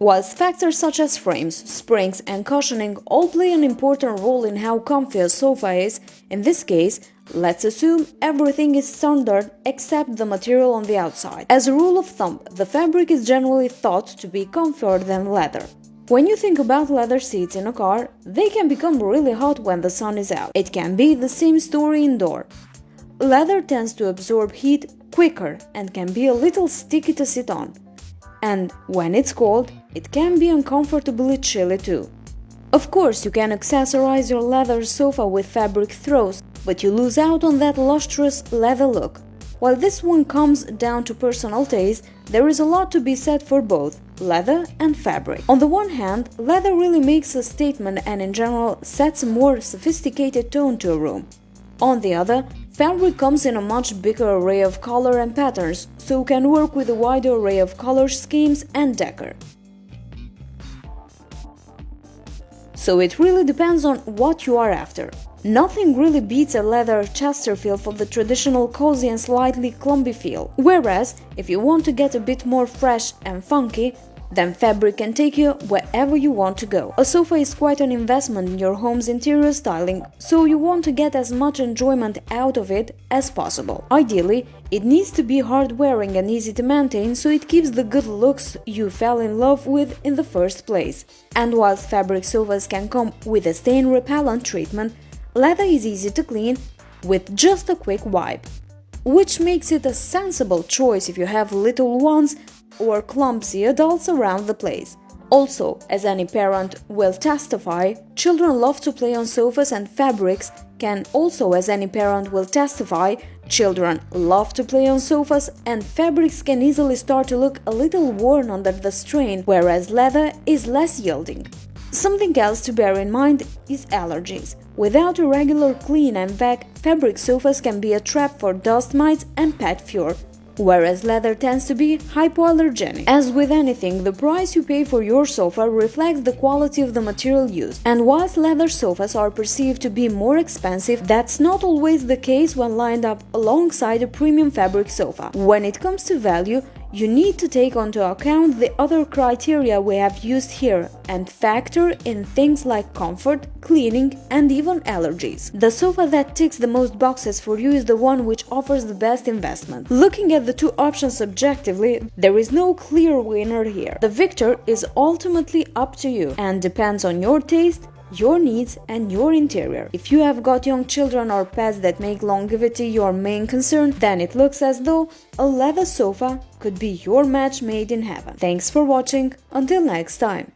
Whilst factors such as frames, springs and cushioning all play an important role in how comfy a sofa is, in this case, let's assume everything is standard except the material on the outside. As a rule of thumb, the fabric is generally thought to be comfier than leather. When you think about leather seats in a car, they can become really hot when the sun is out. It can be the same story indoor. Leather tends to absorb heat quicker and can be a little sticky to sit on. And when it's cold, it can be uncomfortably chilly too. Of course, you can accessorize your leather sofa with fabric throws, but you lose out on that lustrous leather look. While this one comes down to personal taste, there is a lot to be said for both leather and fabric. On the one hand, leather really makes a statement and in general sets a more sophisticated tone to a room. On the other, fabric comes in a much bigger array of color and patterns, so can work with a wider array of color schemes and decor. So it really depends on what you are after. Nothing really beats a leather Chesterfield for the traditional cozy and slightly clumpy feel, whereas if you want to get a bit more fresh and funky, then fabric can take you wherever you want to go. A sofa is quite an investment in your home's interior styling, so you want to get as much enjoyment out of it as possible. Ideally, it needs to be hard-wearing and easy to maintain, so it keeps the good looks you fell in love with in the first place. And whilst fabric sofas can come with a stain-repellent treatment, leather is easy to clean with just a quick wipe, which makes it a sensible choice if you have little ones or clumsy adults around the place. Also, as any parent will testify, children love to play on sofas and fabrics can also, as any parent will testify, children love to play on sofas and fabrics can easily start to look a little worn under the strain, whereas leather is less yielding. Something else to bear in mind is allergies. Without a regular clean and vac, fabric sofas can be a trap for dust mites and pet fur, whereas leather tends to be hypoallergenic. As with anything, the price you pay for your sofa reflects the quality of the material used. And whilst leather sofas are perceived to be more expensive, that's not always the case when lined up alongside a premium fabric sofa. When it comes to value, you need to take into account the other criteria we have used here and factor in things like comfort, cleaning, and even allergies. The sofa that ticks the most boxes for you is the one which offers the best investment. Looking at the two options objectively, there is no clear winner here. The victor is ultimately up to you and depends on your taste, your needs and your interior. If you have got young children or pets that make longevity your main concern, then it looks as though a leather sofa could be your match made in heaven. Thanks for watching, until next time.